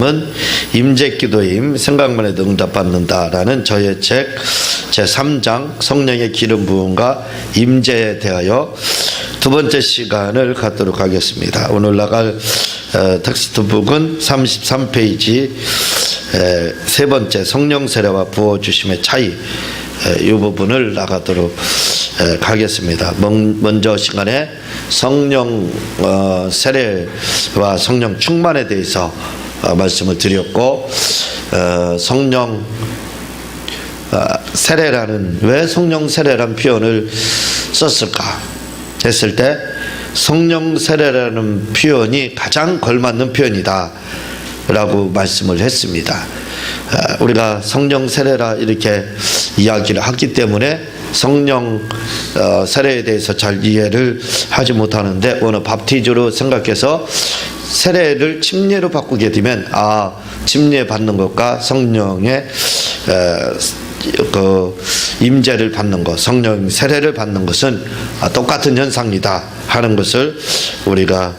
은 임재기도임 생각만 해도 응답받는다라는 저의 책 제3장 성령의 기름 부음과 임재에 대하여 두 번째 시간을 갖도록 하겠습니다. 오늘 나갈 텍스트북은 33페이지 세 번째 성령 세례와 부어주심의 차이, 이 부분을 나가도록 가겠습니다. 먼저 시간에 성령 세례와 성령 충만에 대해서 말씀을 드렸고, 성령 세례라는, 왜 성령 세례라는 표현을 썼을까 했을 때 성령 세례라는 표현이 가장 걸맞는 표현이다 라고 말씀을 했습니다. 우리가 성령 세례라 이렇게 이야기를 하기 때문에 성령 세례에 대해서 잘 이해를 하지 못하는데, 오늘 밥티즈로 생각해서 세례를 침례로 바꾸게 되면, 침례 받는 것과 성령의 그 임재를 받는 것, 성령 세례를 받는 것은 똑같은 현상이다 하는 것을 우리가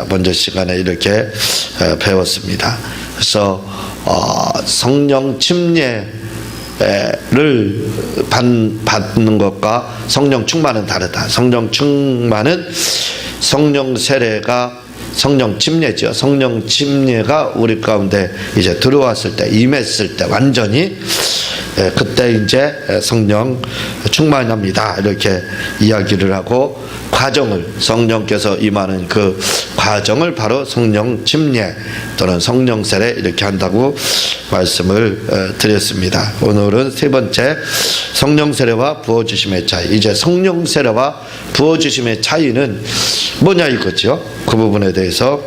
먼저 시간에 이렇게 배웠습니다. 그래서 성령 침례를 받는 것과 성령 충만은 다르다. 성령 충만은 성령 세례가 성령 침례죠. 성령 침례가 우리 가운데 이제 들어왔을 때, 임했을 때 완전히, 그때 이제 성령 충만합니다 이렇게 이야기를 하고, 과정을, 성령께서 임하는 그 과정을 바로 성령 침례 또는 성령 세례 이렇게 한다고 말씀을 드렸습니다. 오늘은 세 번째 성령 세례와 부어주심의 차이. 이제 성령 세례와 부어주심의 차이는 뭐냐 이거죠. 그 부분에 대해서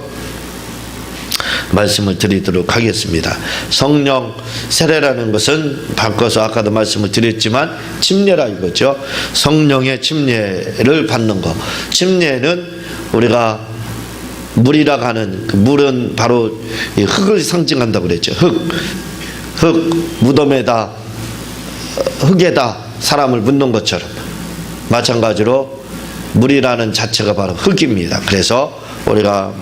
말씀을 드리도록 하겠습니다. 성령 세례라는 것은 바꿔서 아까도 말씀을 드렸지만 침례라 이거죠. 성령의 침례를 받는 것. 침례는 우리가 물이라고 하는, 그 물은 바로 흙을 상징한다고 그랬죠. 흙 무덤에다, 흙에다 사람을 묻는 것처럼 마찬가지로 물이라는 자체가 바로 흙입니다. 그래서 우리가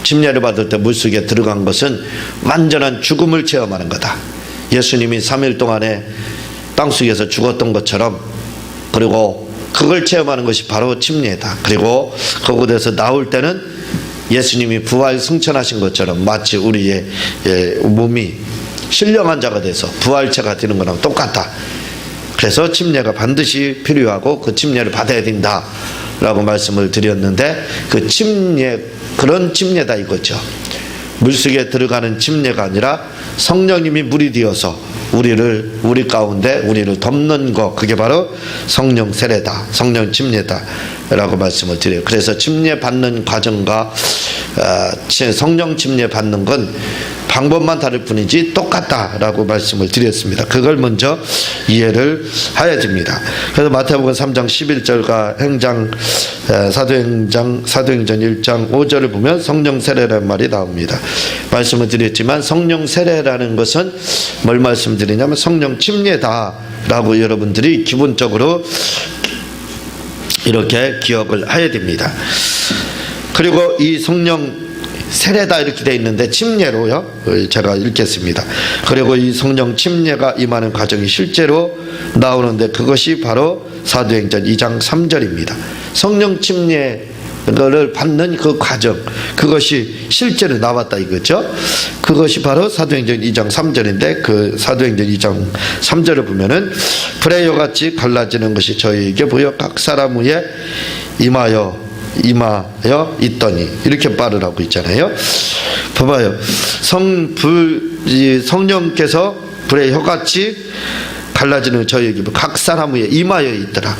침례를 받을 때 물속에 들어간 것은 완전한 죽음을 체험하는 거다. 예수님이 3일 동안에 땅속에서 죽었던 것처럼, 그리고 그걸 체험하는 것이 바로 침례다. 그리고 그곳에서 나올 때는 예수님이 부활 승천하신 것처럼 마치 우리의 몸이 신령한 자가 돼서 부활체가 되는 거랑 똑같다. 그래서 침례가 반드시 필요하고 그 침례를 받아야 된다 라고 말씀을 드렸는데, 그 침례, 그런 침례다 이거죠. 물속에 들어가는 침례가 아니라 성령님이 물이 되어서 우리 가운데 우리를 덮는 것, 그게 바로 성령 세례다, 성령 침례다 라고 말씀을 드려요. 그래서 침례 받는 과정과 성령 침례 받는 건 방법만 다를 뿐이지 똑같다라고 말씀을 드렸습니다. 그걸 먼저 이해를 해야 됩니다. 그래서 마태복음 3장 11절과 사도행전 1장 5절을 보면 성령 세례라는 말이 나옵니다. 말씀을 드렸지만 성령 세례라는 것은 뭘 말씀드리냐면 성령 침례다라고 여러분들이 기본적으로 이렇게 기억을 해야 됩니다. 그리고 이 성령 세례다 이렇게 되어 있는데 침례로요, 제가 읽겠습니다. 그리고 이 성령 침례가 임하는 과정이 실제로 나오는데, 그것이 바로 사도행전 2장 3절입니다. 성령 침례를 받는 그 과정, 그것이 실제로 나왔다 이거죠. 그것이 바로 사도행전 2장 3절인데, 그 사도행전 2장 3절을 보면은 불의 갈라지는 것이 저희에게 보여 각 사람 위에 임하여 있더니, 이렇게 말을 하고 있잖아요. 봐봐요. 성령께서 불의 혀같이 갈라지는 저에게 각 사람 위에 임하여 있더라.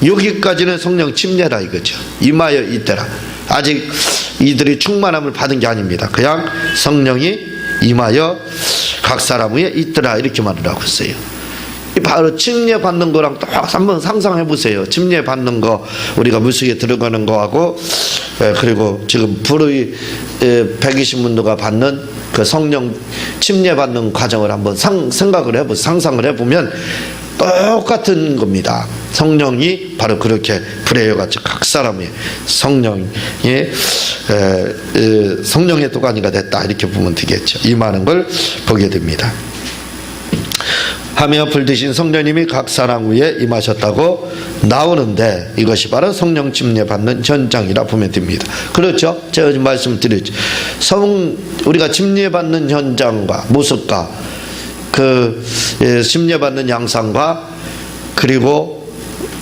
여기까지는 성령 침례라 이거죠. 임하여 있더라. 아직 이들이 충만함을 받은 게 아닙니다. 그냥 성령이 임하여 각 사람 위에 있더라 이렇게 말을 하고 있어요. 바로 침례 받는 거랑 또 한번 상상해 보세요. 침례 받는 거, 우리가 물속에 들어가는 거하고, 그리고 지금 불의 120문도가 받는 그 성령 침례 받는 과정을 한번 생각을 해보세요. 상상을 해보면 똑같은 겁니다. 성령이 바로 그렇게 불의여같이 각 사람의 성령의 도가니가 됐다, 이렇게 보면 되겠죠. 임하는 걸 보게 됩니다. 하며 불드신 성령님이 각 사람 위에 임하셨다고 나오는데, 이것이 바로 성령 침례받는 현장이라 보면 됩니다. 그렇죠? 제가 지금 말씀드렸죠. 우리가 침례받는 현장과 모습과 침례받는 양상과 그리고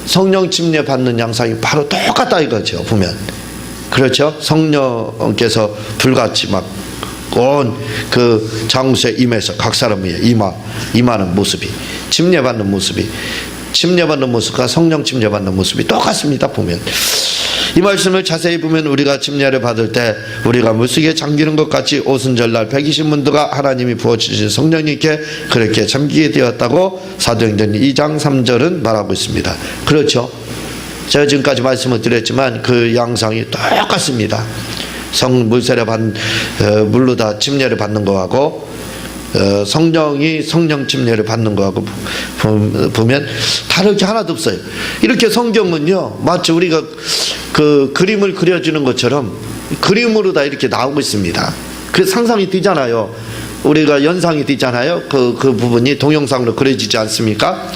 성령 침례받는 양상이 바로 똑같다 이거죠, 보면. 그렇죠? 성령께서 불같이 막 온 그 장소에 임해서 각 사람 위에 임하는 모습이, 침례받는 모습과 성령 침례받는 모습이 똑같습니다, 보면. 이 말씀을 자세히 보면 우리가 침례를 받을 때 우리가 물속에 잠기는 것 같이 오순절날 120문도가 하나님이 부어주신 성령님께 그렇게 잠기게 되었다고 사도행전 2장 3절은 말하고 있습니다. 그렇죠? 제가 지금까지 말씀을 드렸지만 그 양상이 똑같습니다. 물로 다 침례를 받는 거하고 성령이 성령 침례를 받는 거하고 보면 다를 게 하나도 없어요. 이렇게 성경은요, 마치 우리가 그 그림을 그려주는 것처럼 그림으로 다 이렇게 나오고 있습니다. 그 상상이 되잖아요. 우리가 연상이 되잖아요. 그 부분이 동영상으로 그려지지 않습니까?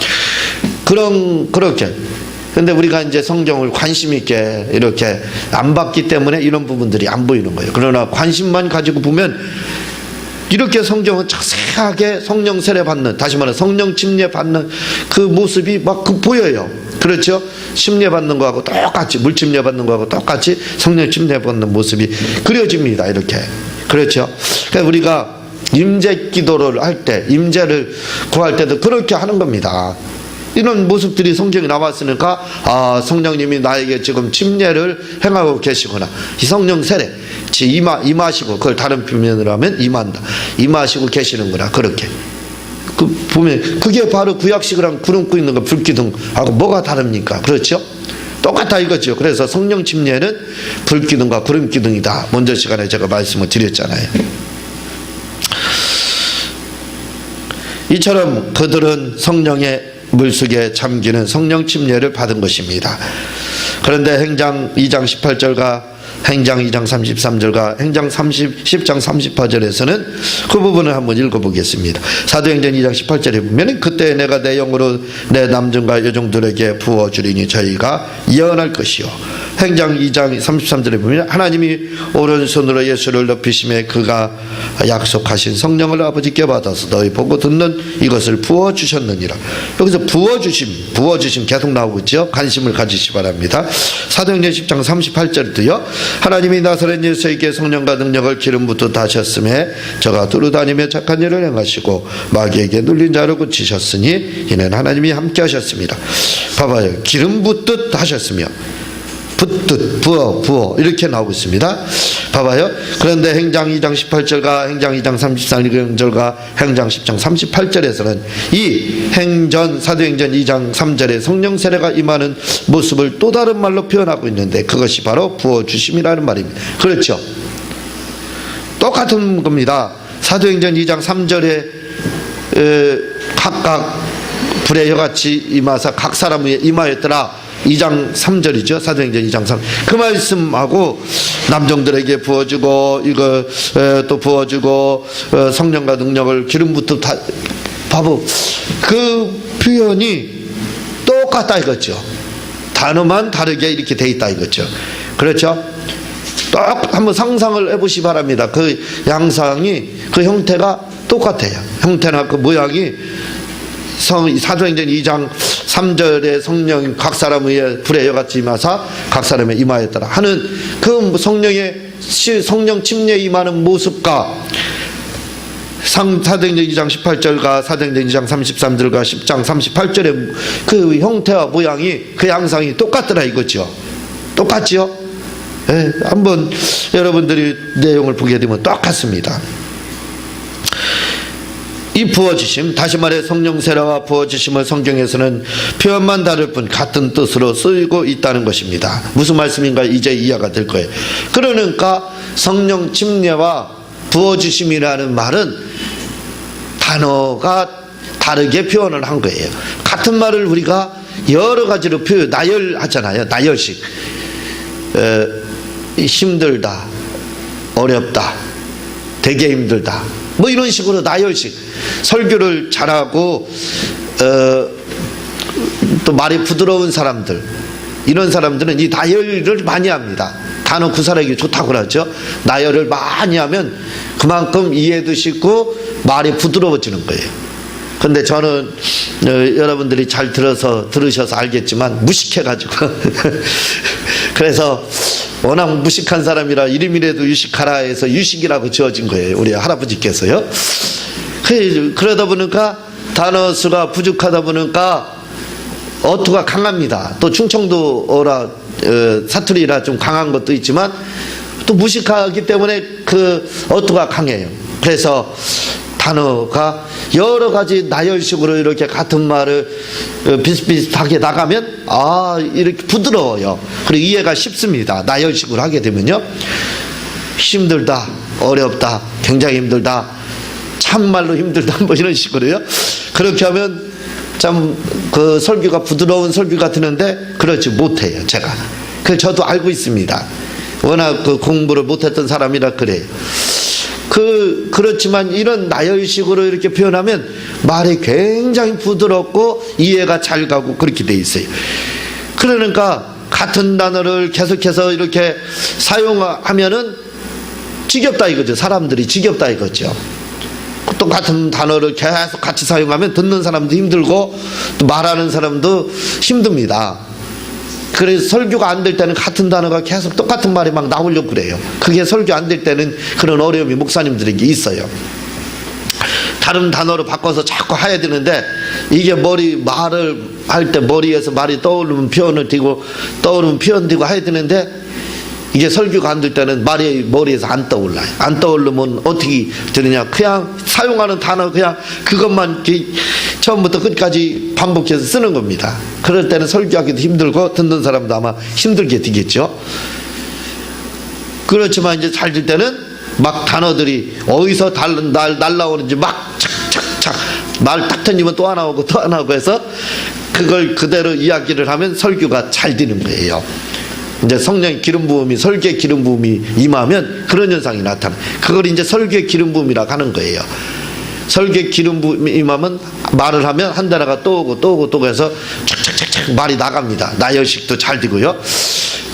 그렇게. 근데 우리가 이제 성경을 관심 있게 이렇게 안 봤기 때문에 이런 부분들이 안 보이는 거예요. 그러나 관심만 가지고 보면 이렇게 성경은 자세하게 성령 세례 받는, 다시 말해 성령 침례 받는 그 모습이 막 보여요. 그렇죠? 침례 받는 거하고 똑같이, 물 침례 받는 거하고 똑같이 성령 침례 받는 모습이 그려집니다. 이렇게. 그렇죠? 그러니까 우리가 임재 기도를 할 때, 임재를 구할 때도 그렇게 하는 겁니다. 이런 모습들이 성경에 나왔으니까 성령님이 나에게 지금 침례를 행하고 계시구나. 이 성령 세례 임하시고, 그걸 다른 표현으로 하면 임한다, 임하시고 계시는구나. 그렇게 보면 그게 바로 구약식이랑 구름 끄는 거 불기둥하고 뭐가 다릅니까? 그렇죠? 똑같다 이거죠. 그래서 성령 침례는 불기둥과 구름 기둥이다. 먼저 시간에 제가 말씀을 드렸잖아요. 이처럼 그들은 성령의 물속에 잠기는 성령 침례를 받은 것입니다. 그런데 행장 2장 18절과 행장 2장 33절과 행장 10장 38절에서는 그 부분을 한번 읽어보겠습니다. 사도행전 2장 18절에 보면 그때 내가 내 영으로 내 남종과 여종들에게 부어주리니 저희가 예언할 것이요. 행장 2장 33절에 보면 하나님이 오른손으로 예수를 높이심에 그가 약속하신 성령을 아버지께 받아서 너희 보고 듣는 이것을 부어주셨느니라. 여기서 부어주심 계속 나오고 있죠. 관심을 가지시 바랍니다. 사도행전 10장 38절도요. 하나님이 나사렛 예수에게 성령과 능력을 기름 붓듯 하셨음에 저가 두루다니며 착한 일을 행하시고 마귀에게 눌린 자를 고치셨으니 이는 하나님이 함께 하셨습니다. 봐봐요. 기름 붓듯 하셨으며, 붓듯, 부어 이렇게 나오고 있습니다. 봐봐요. 그런데 행장 2장 18절과 행장 2장 34절과 행장 10장 38절에서는 이 사도행전 2장 3절에 성령 세례가 임하는 모습을 또 다른 말로 표현하고 있는데 그것이 바로 부어주심이라는 말입니다. 그렇죠? 똑같은 겁니다. 사도행전 2장 3절에 각각 불의 여같이 임하사 각 사람 위에 임하였더라. 2장 3절이죠. 사도행전 2장 3. 그 말씀하고 남종들에게 부어주고 이거 또 부어주고 성령과 능력을 기름부터 다 바보, 그 표현이 똑같다 이거죠. 단어만 다르게 이렇게 돼 있다 이거죠. 그렇죠? 한번 상상을 해보시 바랍니다. 그 양상이, 그 형태가 똑같아요. 형태나 그 모양이 사도행전 2장 3절에 성령 각 사람 위에 불의 여같이 임하사 각 사람에 임하였더라 하는 그 성령 침례 임하는 모습과 사도행전 2장 18절과 사도행전 2장 33절과 10장 38절의 그 형태와 모양이, 그 양상이 똑같더라 이거죠. 똑같죠? 예, 한번 여러분들이 내용을 보게 되면 똑같습니다. 이 부어주심, 다시 말해 성령 세례와 부어주심을 성경에서는 표현만 다를 뿐 같은 뜻으로 쓰이고 있다는 것입니다. 무슨 말씀인가 이제 이해가 될 거예요. 그러니까 성령 침례와 부어주심이라는 말은 단어가 다르게 표현을 한 거예요. 같은 말을 우리가 여러 가지로 나열하잖아요. 나열식. 힘들다, 어렵다, 되게 힘들다, 뭐 이런 식으로 나열식. 설교를 잘하고 또 말이 부드러운 사람들, 이런 사람들은 이 나열을 많이 합니다. 단어 구사하기 좋다고 그러죠. 나열을 많이 하면 그만큼 이해도 쉽고 말이 부드러워지는 거예요. 근데 저는 여러분들이 잘 들으셔서 알겠지만 무식해가지고 그래서 워낙 무식한 사람이라 이름이라도 유식하라 해서 유식이라고 지어진 거예요. 우리 할아버지께서요. 그러다 보니까 단어 수가 부족하다 보니까 어투가 강합니다. 또 충청도어라 사투리라 좀 강한 것도 있지만 또 무식하기 때문에 그 어투가 강해요. 그래서 단어가 여러 가지 나열식으로 이렇게 같은 말을 비슷비슷하게 나가면 이렇게 부드러워요. 그리고 이해가 쉽습니다. 나열식으로 하게 되면요. 힘들다, 어렵다, 굉장히 힘들다, 참말로 힘들다, 뭐 이런 식으로요. 그렇게 하면 참 그 설교가 부드러운 설교가 되는데 그렇지 못해요. 제가 저도 알고 있습니다. 워낙 그 공부를 못했던 사람이라 그래요. 그렇지만 이런 나열식으로 이렇게 표현하면 말이 굉장히 부드럽고 이해가 잘 가고 그렇게 돼 있어요. 그러니까 같은 단어를 계속해서 이렇게 사용하면은 지겹다 이거죠. 사람들이 지겹다 이거죠. 똑같은 단어를 계속 같이 사용하면 듣는 사람도 힘들고 또 말하는 사람도 힘듭니다. 그래서 설교가 안 될 때는 같은 단어가 계속 똑같은 말이 막 나오려고 그래요. 그게 설교 안 될 때는 그런 어려움이 목사님들에게 있어요. 다른 단어로 바꿔서 자꾸 해야 되는데 이게 말을 할 때 머리에서 말이 떠오르면 표현을 띄고 떠오르면 표현 띄고 해야 되는데 이게 설교가 안 될 때는 말이 머리에서 안 떠올라요. 안 떠오르면 어떻게 되느냐. 그냥 사용하는 단어 그냥 그것만 처음부터 끝까지 반복해서 쓰는 겁니다. 그럴 때는 설교하기도 힘들고 듣는 사람도 아마 힘들게 되겠죠. 그렇지만 이제 잘 될 때는 막 단어들이 어디서 날라오는지 막 착착착 말 딱 던지면 또 하나 오고 또 하나 오고 해서 그걸 그대로 이야기를 하면 설교가 잘 되는 거예요. 이제 성령의 기름 부음이 설교의 기름 부음이 임하면 그런 현상이 나타나. 그걸 이제 설교의 기름 부음이라고 하는 거예요. 설교의 기름 부음이 임하면 말을 하면 한 단어가 또 오고 또 오고 또 해서 착착착착 말이 나갑니다. 나열식도 잘 되고요.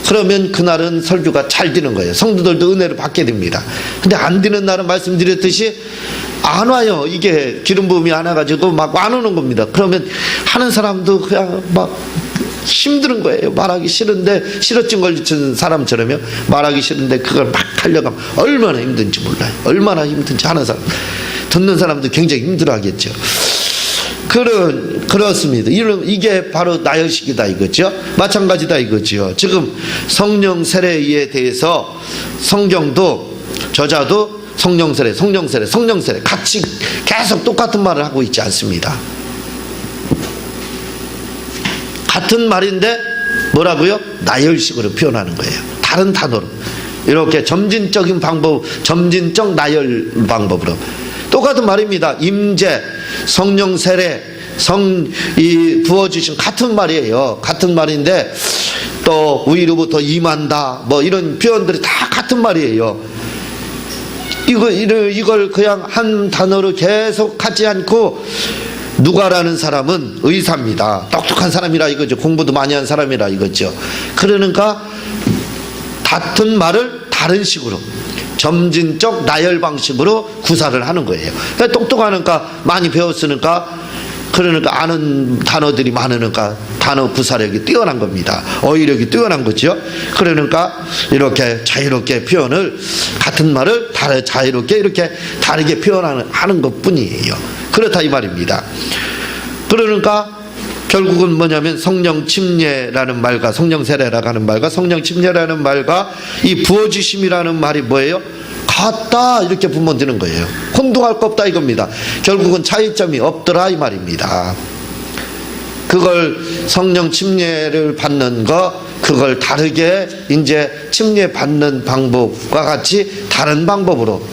그러면 그날은 설교가 잘 되는 거예요. 성도들도 은혜를 받게 됩니다. 근데 안 되는 날은 말씀드렸듯이 안 와요. 이게 기름 부음이 안 와가지고 막 안 오는 겁니다. 그러면 하는 사람도 그냥 막 힘든 거예요. 말하기 싫은데 싫어증 걸린 사람처럼요. 말하기 싫은데 그걸 막 하려고 하면 얼마나 힘든지 몰라요. 얼마나 힘든지 하는 사람, 듣는 사람도 굉장히 힘들어하겠죠. 그렇습니다. 이게 바로 나열식이다 이거죠. 마찬가지다 이거죠. 지금 성령 세례에 대해서 성경도 저자도 성령 세례 같이 계속 똑같은 말을 하고 있지 않습니다. 같은 말인데 뭐라고요? 나열식으로 표현하는 거예요. 다른 단어로 이렇게 점진적인 방법, 점진적 나열 방법으로 똑같은 말입니다. 임재, 성령 세례, 부어주신 같은 말이에요. 같은 말인데 또 위로부터 임한다 뭐 이런 표현들이 다 같은 말이에요. 이걸 그냥 한 단어로 계속 하지 않고 누가라는 사람은 의사입니다. 똑똑한 사람이라 이거죠. 공부도 많이 한 사람이라 이거죠. 그러니까 같은 말을 다른 식으로 점진적 나열 방식으로 구사를 하는 거예요. 그러니까 똑똑하니까 많이 배웠으니까 그러니까 아는 단어들이 많으니까 단어 구사력이 뛰어난 겁니다. 어휘력이 뛰어난 거죠. 그러니까 이렇게 자유롭게 표현을 같은 말을 자유롭게 이렇게 다르게 표현하는 것뿐이에요. 그렇다 이 말입니다. 그러니까 결국은 뭐냐면 성령 침례라는 말과 성령 세례라고 하는 말과 성령 침례라는 말과 이 부어주심이라는 말이 뭐예요? 같다 이렇게 보면 되는 거예요. 혼동할 거 없다 이겁니다. 결국은 차이점이 없더라 이 말입니다. 그걸 성령 침례를 받는 거 그걸 다르게 이제 침례 받는 방법과 같이 다른 방법으로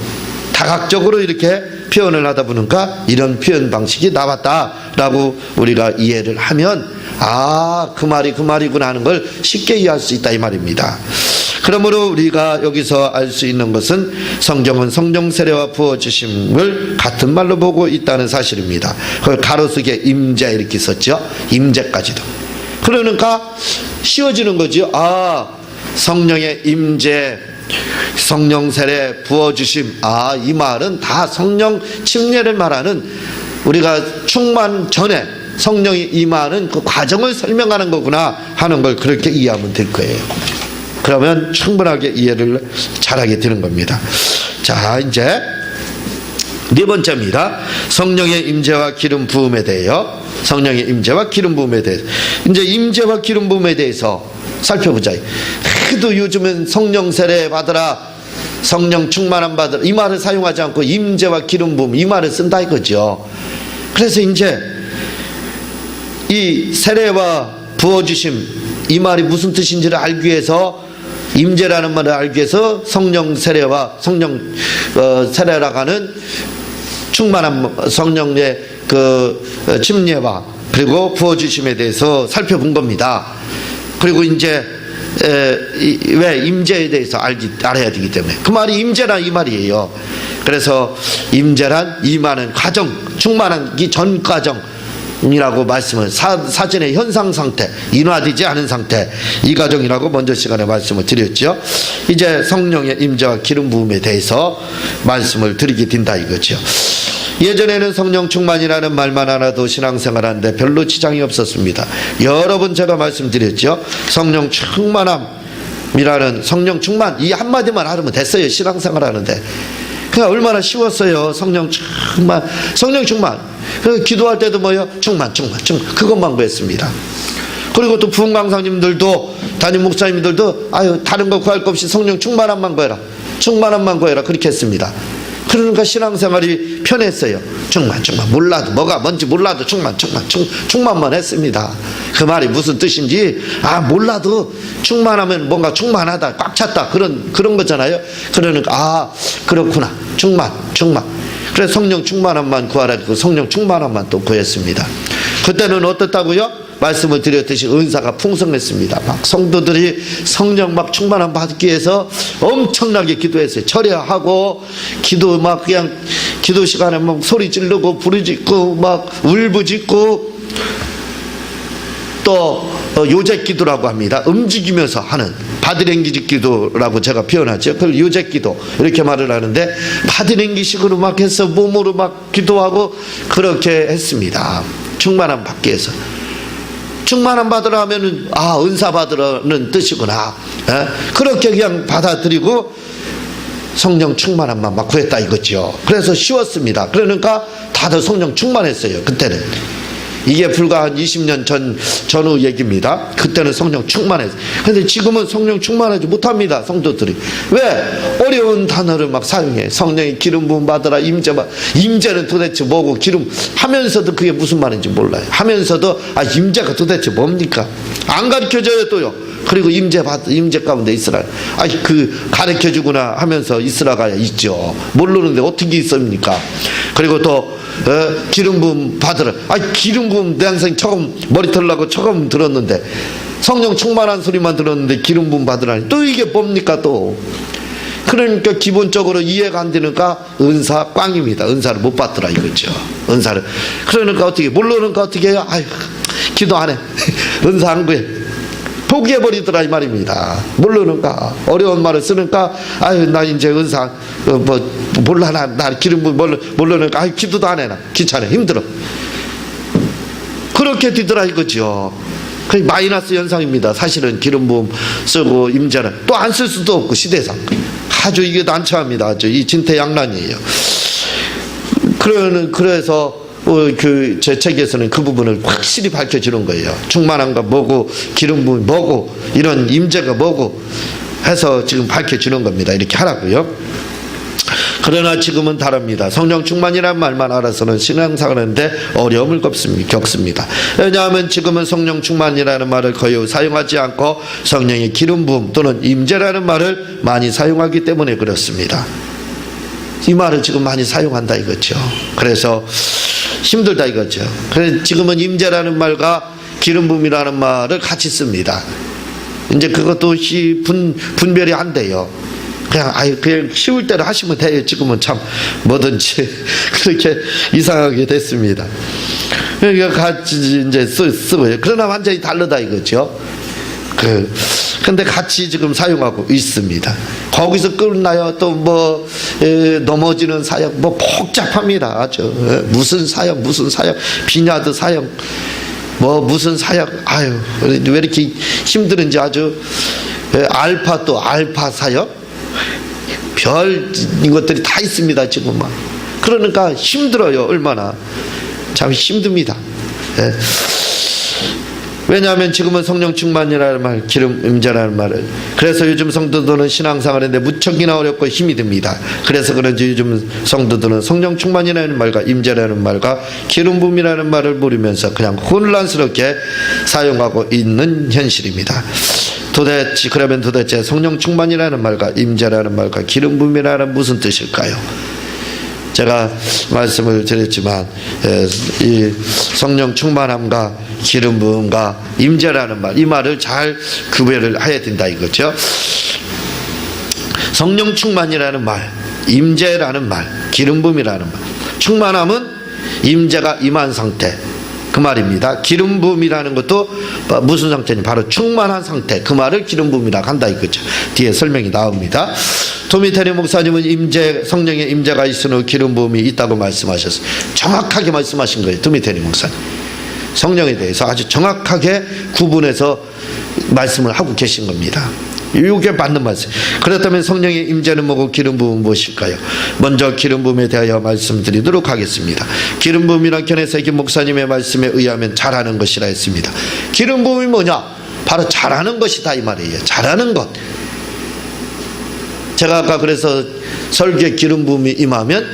다각적으로 이렇게 표현을 하다 보니까 이런 표현 방식이 나왔다라고 우리가 이해를 하면 그 말이 그 말이구나 하는 걸 쉽게 이해할 수 있다 이 말입니다. 그러므로 우리가 여기서 알 수 있는 것은 성경은 성령 세례와 부어주심을 같은 말로 보고 있다는 사실입니다. 그걸 가로수기에 임재 이렇게 썼죠. 임재까지도. 그러니까 쉬워지는 거죠. 성령의 임재, 성령 세례 부어주심, 이 말은 다 성령 침례를 말하는, 우리가 충만 전에 성령이 임하는 그 과정을 설명하는 거구나 하는 걸 그렇게 이해하면 될 거예요. 그러면 충분하게 이해를 잘하게 되는 겁니다. 자, 이제 네 번째입니다. 성령의 임재와 기름 부음에 대해요. 성령의 임재와 기름 부음에 대해서. 이제 임재와 기름 부음에 대해서 살펴보자. 그래도 요즘은 성령 세례 받으라, 성령 충만함 받으라 이 말을 사용하지 않고 임재와 기름 부음 이 말을 쓴다 이거죠. 그래서 이제 이 세례와 부어주심 이 말이 무슨 뜻인지를 알기 위해서, 임재라는 말을 알기 위해서 성령 세례와 성령 세례라고 하는 충만한 성령의 그 침례와 그리고 부어주심에 대해서 살펴본 겁니다. 그리고 이제 왜 임재에 대해서 알아야 되기 때문에 그 말이 임재란 이 말이에요. 그래서 임재란 임하는 과정, 충만하기 전 과정이라고 말씀을 사전의 현상 상태, 인화되지 않은 상태, 이 과정이라고 먼저 시간에 말씀을 드렸죠. 이제 성령의 임재와 기름 부음에 대해서 말씀을 드리게 된다 이거죠. 예전에는 성령 충만이라는 말만 알아도 신앙생활하는데 별로 지장이 없었습니다. 여러 번 제가 말씀드렸죠. 성령 충만함이라는, 성령 충만 이 한마디만 알으면 됐어요. 신앙생활하는데 그냥 얼마나 쉬웠어요. 성령 충만, 성령 충만. 기도할 때도 뭐요? 충만 그것만 구했습니다. 그리고 또 부흥 강사님들도, 담임 목사님들도 다른 거 구할 것 없이 성령 충만함만 구해라, 충만함만 구해라 그렇게 했습니다. 그러니까 신앙생활이 편했어요. 충만 몰라도 뭐가 뭔지 몰라도 충만만 했습니다. 그 말이 무슨 뜻인지 몰라도 충만하면 뭔가 충만하다, 꽉 찼다 그런 거잖아요. 그러니까 그렇구나, 충만. 그래서 성령 충만함만 구하라, 그 성령 충만함만 또 구했습니다. 그때는 어떻다고요? 말씀을 드렸듯이 은사가 풍성했습니다. 막 성도들이 성령 막 충만함 받기 위해서 엄청나게 기도했어요. 철야하고 기도 막 그냥 기도 시간에 막 소리 지르고 부르짖고 막 울부짖고, 또 요제 기도라고 합니다. 움직이면서 하는 바디랭귀지 기도라고 제가 표현하죠. 그걸 요제 기도 이렇게 말을 하는데, 바디랭귀식으로 막 해서 몸으로 막 기도하고 그렇게 했습니다. 충만함 받기 위해서. 충만함 받으라 하면은 은사 받으라는 뜻이구나. 그렇게 그냥 받아들이고 성령 충만함만 막 구했다 이거죠. 그래서 쉬웠습니다. 그러니까 다들 성령 충만했어요. 그때는. 이게 불과 한 20년 전후 얘기입니다. 그때는 성령 충만했어요. 근데 지금은 성령 충만하지 못합니다. 성도들이. 왜? 어려운 단어를 막 사용해. 성령의 기름 부음 받으라, 임재는 도대체 뭐고, 기름 하면서도 그게 무슨 말인지 몰라요. 하면서도 임재가 도대체 뭡니까? 안 가르쳐줘요 또요. 그리고 임재 가운데 있으라. 그 가르쳐주구나 하면서 있으라가 있죠. 모르는데 어떻게 있습니까? 그리고 또 기름 부음 받으라. 기름 부음 내 항상 처음 머리 털라고 처음 들었는데, 성령 충만한 소리만 들었는데 기름 부음 받으라니 또 이게 뭡니까 또. 그러니까 기본적으로 이해가 안 되니까 은사 꽝입니다. 은사를 못 받더라 이거죠. 은사를. 그러니까 어떻게, 모르니까 어떻게 해요? 기도 안 해. 은사 안 구해. 포기해버리더라 이 말입니다. 모르니까, 어려운 말을 쓰니까 나 이제 은사 몰라, 나 기름 부음 모르니까 기도도 안 해, 나 귀찮아, 힘들어. 그렇게 되더라 이거죠. 그게 마이너스 현상입니다. 사실은 기름 부음 쓰고 임재는 또 안 쓸 수도 없고, 시대상 아주 이게 난처합니다. 아주 이 진퇴양난이에요. 그래서 제 책에서는 그 부분을 확실히 밝혀주는 거예요. 충만함과 뭐고, 기름 부음이 뭐고, 이런 임재가 뭐고 해서 지금 밝혀주는 겁니다. 이렇게 하라고요. 그러나 지금은 다릅니다. 성령 충만이라는 말만 알아서는 신앙생활하는데 어려움을 겪습니다. 왜냐하면 지금은 성령 충만이라는 말을 거의 사용하지 않고 성령의 기름 부음 또는 임재라는 말을 많이 사용하기 때문에 그렇습니다. 이 말을 지금 많이 사용한다 이거죠. 그래서 힘들다 이거죠. 그래서 지금은 임재라는 말과 기름 부음이라는 말을 같이 씁니다. 이제 그것도 분별이 안 돼요. 그냥 쉬울 대로 하시면 돼요. 지금은 참 뭐든지 그렇게 이상하게 됐습니다. 그러니까 같이 이제 쓰고요. 그러나 완전히 다르다 이거죠. 근데 같이 지금 사용하고 있습니다. 거기서 끝나요. 또 뭐 넘어지는 사역 뭐 복잡합니다. 아주 무슨 사역 비냐드 사역 뭐 무슨 사역 왜 이렇게 힘드는지 아주 알파 또 알파 사역 별 이것들이 다 있습니다. 지금은 그러니까 힘들어요. 얼마나 참 힘듭니다. 왜냐하면 지금은 성령 충만이라는 말, 기름 임재라는 말을 그래서 요즘 성도들은 신앙생활인데 무척이나 어렵고 힘이 듭니다. 그래서 그런지 요즘 성도들은 성령 충만이라는 말과 임재라는 말과 기름 부음이라는 말을 모르면서 그냥 혼란스럽게 사용하고 있는 현실입니다. 그러면 도대체 성령 충만이라는 말과 임재라는 말과 기름 부음이라는 무슨 뜻일까요? 제가 말씀을 드렸지만 이 성령 충만함과 기름 부음과 임재라는 말, 이 말을 잘 구별을 해야 된다 이거죠. 성령 충만이라는 말, 임재라는 말, 기름 부음이라는 말. 충만함은 임재가 임한 상태 그 말입니다. 기름 부음이라는 것도 무슨 상태니 바로 충만한 상태, 그 말을 기름 부음이라고 한다 이거죠. 뒤에 설명이 나옵니다. 도미테리 목사님은 성령의 임재가 있으므로 기름 부음이 있다고 말씀하셨어요. 정확하게 말씀하신 거예요. 도미테리 목사님 성령에 대해서 아주 정확하게 구분해서 말씀을 하고 계신 겁니다. 이게 맞는 말씀. 그렇다면 성령의 임재는 뭐고 기름 부음은 무엇일까요? 먼저 기름 부음에 대하여 말씀드리도록 하겠습니다. 기름 부음이란 견해세기 목사님의 말씀에 의하면 잘하는 것이라 했습니다. 기름 부음이 뭐냐? 바로 잘하는 것이다 이 말이에요. 잘하는 것. 제가 아까 그래서 설교에 기름 부음이 임하면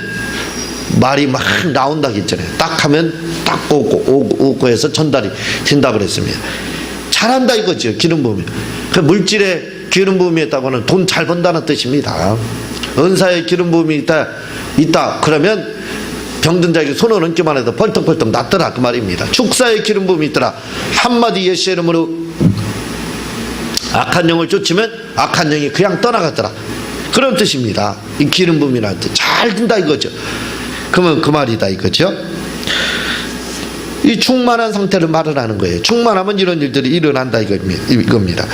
말이 막 나온다고 했잖아요. 딱 하면 딱 오고 해서 전달이 된다 그랬습니다. 잘한다 이거죠. 기름 부음이. 그 물질에 기름 부음이 있다고는 돈 잘 번다는 뜻입니다. 은사에 기름 부음이 있다 그러면 병든 자에게 손을 얹기만 해도 벌떡벌떡 낫더라 그 말입니다. 축사에 기름 부음이 있더라. 한마디 예수의 이름으로 악한 영을 쫓으면 악한 영이 그냥 떠나갔더라. 그런 뜻입니다. 이 기름 부음이라는 뜻. 잘 든다 이거죠. 그러면 그 말이다 이거죠. 이 충만한 상태를 말을 하는 거예요. 충만하면 이런 일들이 일어난다 이겁니다.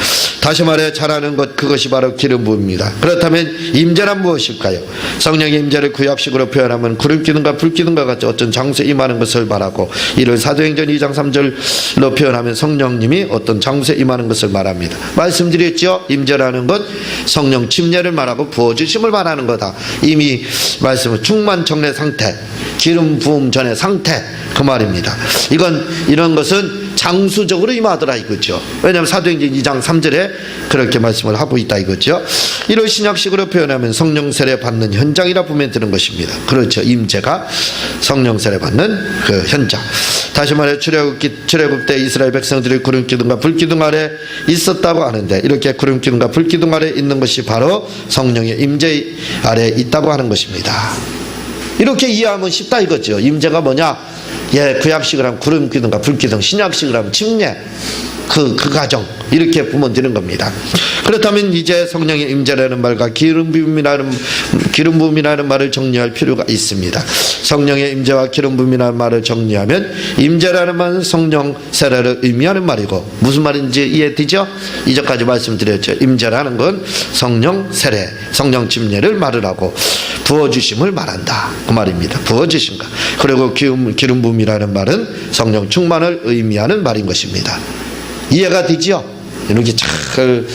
다시 말해 잘하는 것, 그것이 바로 기름 부음입니다. 그렇다면 임재란 무엇일까요? 성령의 임재를 구약식으로 표현하면 구름기둥과 불기둥과 같이 어떤 장소에 임하는 것을 말하고, 이를 사도행전 2장 3절로 표현하면 성령님이 어떤 장소에 임하는 것을 말합니다. 말씀드렸죠? 임재라는 것 성령 침례를 말하고 부어주심을 말하는 거다. 이미 말씀은 충만정례 상태, 기름 부음 전의 상태, 그 말입니다. 이런 것은 장수적으로 임하더라 이거죠. 왜냐하면 사도행전 2장 3절에 그렇게 말씀을 하고 있다 이거죠. 이를 신약식으로 표현하면 성령 세례 받는 현장이라 보면 되는 것입니다. 그렇죠. 임재가 성령 세례 받는 그 현장. 다시 말해 출애굽 때 이스라엘 백성들이 구름기둥과 불기둥 아래 있었다고 하는데, 이렇게 구름기둥과 불기둥 아래 있는 것이 바로 성령의 임재 아래 있다고 하는 것입니다. 이렇게 이해하면 쉽다 이거죠. 임재가 뭐냐? 구약식을 하면 구름기둥과 불기둥, 신약식을 하면 침례, 그 과정, 이렇게 보면 되는 겁니다. 그렇다면 이제 성령의 임재라는 말과 기름 부음이라는 말을 정리할 필요가 있습니다. 성령의 임재와 기름 부음이라는 말을 정리하면, 임재라는 말은 성령 세례를 의미하는 말이고, 무슨 말인지 이해되죠? 이전까지 말씀드렸죠. 임재라는 건 성령 세례, 성령 침례를 말을 하고 부어주심을 말한다 그 말입니다. 부어주심과. 그리고 기름 부음이라는 말은 성령 충만을 의미하는 말인 것입니다. 이해가 되죠? 이렇게 잘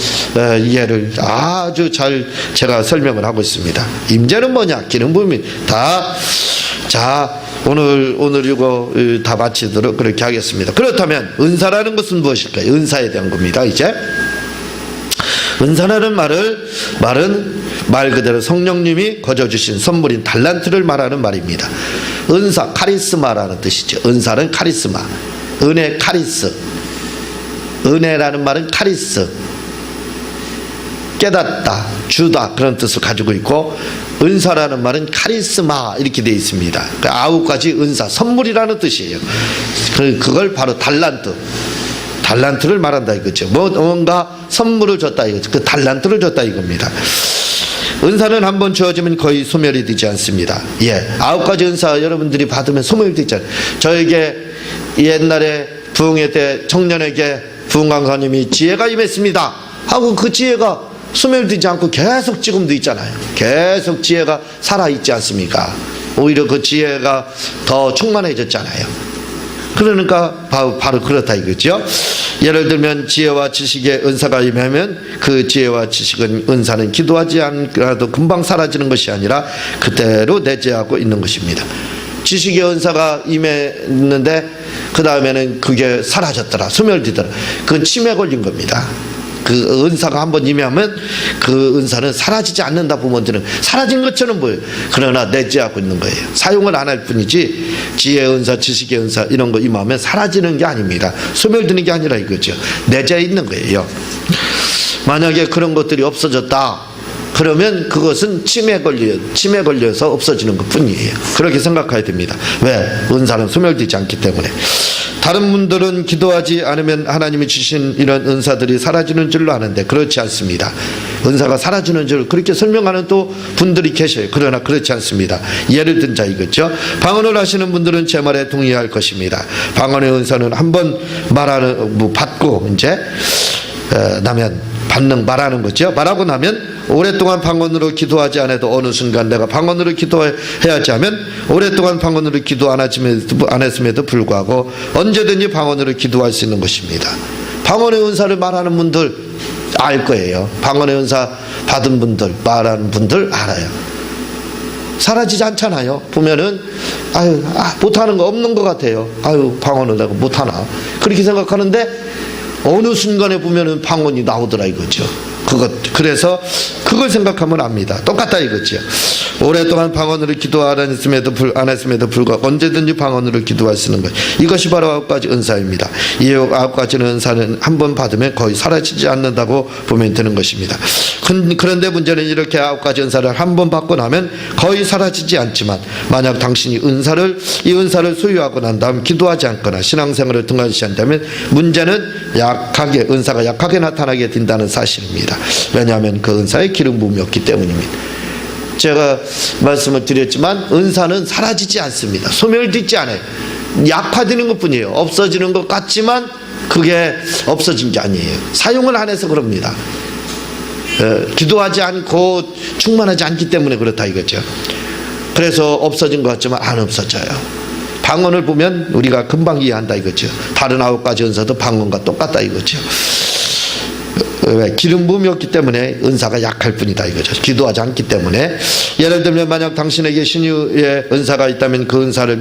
이해를 아주 잘 제가 설명을 하고 있습니다. 임재는 뭐냐? 기름 부음이 다. 자, 오늘 이거 다 마치도록 그렇게 하겠습니다. 그렇다면 은사라는 것은 무엇일까요? 은사에 대한 겁니다. 이제 은사라는 말은 말 그대로 성령님이 거저주신 선물인 달란트를 말하는 말입니다. 은사, 카리스마라는 뜻이죠. 은사는 카리스마, 은혜, 카리스. 은혜라는 말은 카리스. 깨닫다, 주다 그런 뜻을 가지고 있고, 은사라는 말은 카리스마 이렇게 되어 있습니다. 그러니까 9가지 은사, 선물이라는 뜻이에요. 그걸 바로 달란트를 말한다 이거죠. 뭔가 선물을 줬다 이거죠. 그 달란트를 줬다 이겁니다. 은사는 한번 주어지면 거의 소멸이 되지 않습니다. 9가지 은사 여러분들이 받으면 소멸이 되잖아요. 저에게 옛날에 부흥회 때 청년에게 부흥 강사님이 지혜가 임했습니다 하고 그 지혜가 소멸되지 않고 계속 지금도 있잖아요. 계속 지혜가 살아있지 않습니까? 오히려 그 지혜가 더 충만해졌잖아요. 그러니까 바로 그렇다 이거죠. 예를 들면 지혜와 지식의 은사가 임하면 그 지혜와 지식은 은사는 기도하지 않더라도 금방 사라지는 것이 아니라 그대로 내재하고 있는 것입니다. 지식의 은사가 임했는데 그 다음에는 그게 사라졌더라, 소멸되더라. 그건 치매 걸린 겁니다. 그 은사가 한번 임하면 그 은사는 사라지지 않는다. 부모들은 사라진 것처럼 보여요. 그러나 내재하고 있는 거예요. 사용을 안 할 뿐이지 지혜의 은사, 지식의 은사 이런 거 임하면 사라지는 게 아닙니다. 소멸되는 게 아니라 이거죠. 내재해 있는 거예요. 만약에 그런 것들이 없어졌다 그러면 그것은 치매 걸려서 없어지는 것 뿐이에요. 그렇게 생각해야 됩니다. 왜? 은사는 소멸되지 않기 때문에. 다른 분들은 기도하지 않으면 하나님이 주신 이런 은사들이 사라지는 줄로 아는데 그렇지 않습니다. 은사가 사라지는 줄 그렇게 설명하는 또 분들이 계셔요. 그러나 그렇지 않습니다. 예를 든 자 이거죠. 방언을 하시는 분들은 제 말에 동의할 것입니다. 방언의 은사는 한번 받고 이제 말하는 거죠. 말하고 나면 오랫동안 방언으로 기도하지 않아도 어느 순간 내가 방언으로 기도해야지 하면 오랫동안 방언으로 기도 안 했음에도 불구하고 언제든지 방언으로 기도할 수 있는 것입니다. 방언의 은사를 말하는 분들 알 거예요. 방언의 은사 받은 분들, 말하는 분들 알아요. 사라지지 않잖아요. 보면은 못하는 거 없는 것 같아요. 방언을 내가 못하나 그렇게 생각하는데 어느 순간에 보면은 방언이 나오더라 이거죠. 그래서 그걸 생각하면 압니다. 똑같다 이거죠. 오랫동안 방언으로 기도 안 했음에도 불구하고 언제든지 방언으로 기도할 수 있는 것. 이것이 바로 9가지 은사입니다. 이 9가지 은사는 한번 받으면 거의 사라지지 않는다고 보면 되는 것입니다. 그런데 문제는 이렇게 9가지 은사를 한번 받고 나면 거의 사라지지 않지만 만약 당신이 이 은사를 소유하고 난 다음 기도하지 않거나 신앙생활을 등한시한다면 문제는 은사가 약하게 나타나게 된다는 사실입니다. 왜냐하면 그 은사의 기름 부음이 없기 때문입니다. 제가 말씀을 드렸지만 은사는 사라지지 않습니다. 소멸되지 않아요. 약화되는 것 뿐이에요. 없어지는 것 같지만 그게 없어진 게 아니에요. 사용을 안 해서 그럽니다. 기도하지 않고 충만하지 않기 때문에 그렇다 이거죠. 그래서 없어진 것 같지만 안 없어져요. 방언을 보면 우리가 금방 이해한다 이거죠. 다른 9가지 은사도 방언과 똑같다 이거죠. 왜? 기름 부음이 없기 때문에 은사가 약할 뿐이다 이거죠. 기도하지 않기 때문에. 예를 들면 만약 당신에게 신유의 은사가 있다면 그 은사를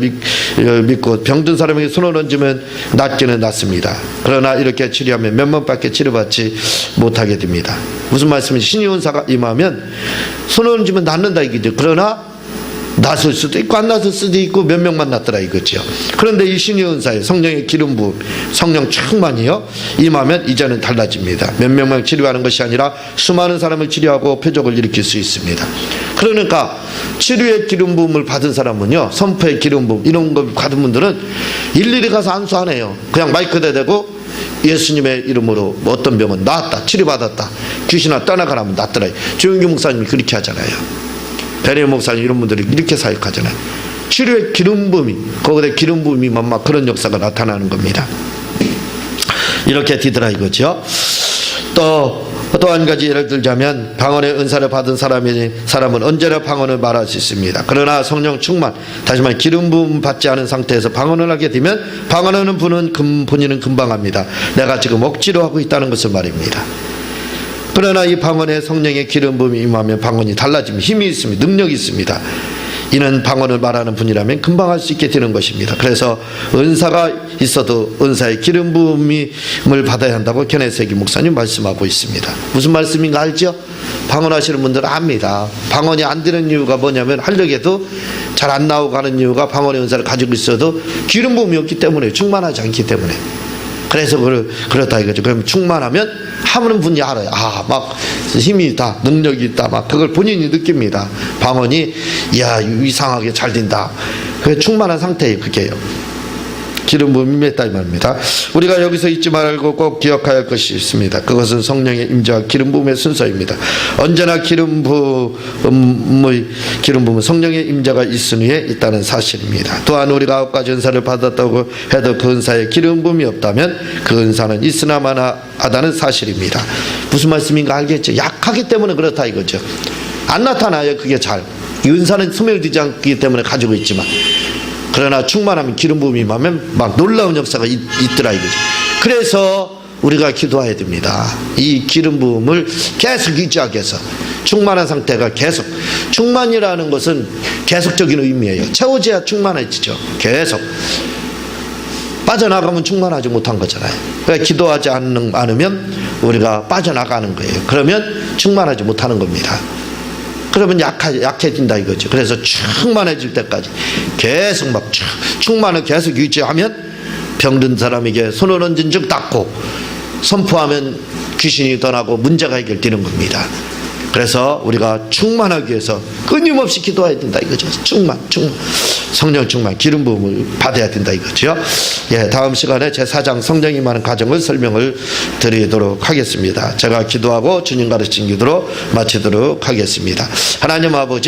믿고 병든 사람에게 손을 얹으면 낫기는 낫습니다. 그러나 이렇게 치료하면 몇 번밖에 치료받지 못하게 됩니다. 무슨 말씀인지 신유 은사가 임하면 손을 얹으면 낫는다 이거죠. 그러나 낫을 수도 있고 안 낫을 수도 있고 몇 명만 낫더라 이거죠. 그런데 이 신유 은사에 성령의 기름 부음, 성령 충만이요 임하면 이제는 달라집니다. 몇 명만 치료하는 것이 아니라 수많은 사람을 치료하고 표적을 일으킬 수 있습니다. 그러니까 치료의 기름 부음을 받은 사람은요, 선포의 기름 부음 이런 거 받은 분들은 일일이 가서 안수 안 해요. 그냥 마이크에 대고 예수님의 이름으로 어떤 병은 나았다, 치료받았다, 귀신아 떠나가라면 낫더라. 조영규 목사님이 그렇게 하잖아요. 베레 목사님 이런 분들이 이렇게 사역하잖아요. 치료의 기름 부음이, 거기에 기름 부음이면 막 그런 역사가 나타나는 겁니다. 이렇게 되더라 이거죠. 또 한 가지 예를 들자면 방언의 은사를 받은 사람은 언제나 방언을 말할 수 있습니다. 그러나 성령 충만, 다시 말해 기름 부음 받지 않은 상태에서 방언을 하게 되면 방언하는 본인은 금방 합니다. 내가 지금 억지로 하고 있다는 것을 말입니다. 그러나 이 방언에 성령의 기름 부음이 임하면 방언이 달라집니다. 힘이 있습니다. 능력이 있습니다. 이는 방언을 말하는 분이라면 금방 할 수 있게 되는 것입니다. 그래서 은사가 있어도 은사의 기름 부음을 받아야 한다고 케네세기 목사님 말씀하고 있습니다. 무슨 말씀인가 알죠? 방언하시는 분들은 압니다. 방언이 안 되는 이유가 뭐냐면 하려고 잘 안 나오고 하는 이유가 방언의 은사를 가지고 있어도 기름 부음이 없기 때문에, 충만하지 않기 때문에. 그래서 그렇다 이거죠. 그럼 충만하면 하는 분이 알아요. 아, 막 힘이 있다, 능력이 있다, 막 그걸 본인이 느낍니다. 방언이 야 이상하게 잘 된다. 그게 충만한 상태예요. 그게요. 기름 부음이 임했다 이 말입니다. 우리가 여기서 잊지 말고 꼭 기억해야 할 것이 있습니다. 그것은 성령의 임재와 기름 부음의 순서입니다. 언제나 기름 부음은 성령의 임재가 있은 후에 있다는 사실입니다. 또한 우리가 9가지 은사를 받았다고 해도 그 은사에 기름 부음이 없다면 그 은사는 있으나 마나하다는 사실입니다. 무슨 말씀인가 알겠죠? 약하기 때문에 그렇다 이거죠. 안 나타나요. 그게 잘. 이 은사는 소멸되지 않기 때문에 가지고 있지만, 그러나 충만하면 기름 부음이 임하면 막 놀라운 역사가 있더라 이거죠. 그래서 우리가 기도해야 됩니다. 이 기름 부음을 계속 유지하기 위해서 충만한 상태가 계속, 충만이라는 것은 계속적인 의미예요. 채워져야 충만해지죠. 계속 빠져나가면 충만하지 못한 거잖아요. 그러니까 기도하지 않으면 우리가 빠져나가는 거예요. 그러면 충만하지 못하는 겁니다. 그러면 약해진다 이거죠. 그래서 충만해질 때까지 계속 막 충만을 계속 유지하면 병든 사람에게 손을 얹은 즉 낫고, 선포하면 귀신이 떠나고 문제가 해결되는 겁니다. 그래서 우리가 충만하기 위해서 끊임없이 기도해야 된다 이거죠. 충만, 성령 충만, 기름 부음을 받아야 된다 이거죠. 예, 다음 시간에 제4장 성령 임하는 과정을 설명을 드리도록 하겠습니다. 제가 기도하고 주님 가르친 기도로 마치도록 하겠습니다. 하나님 아버지,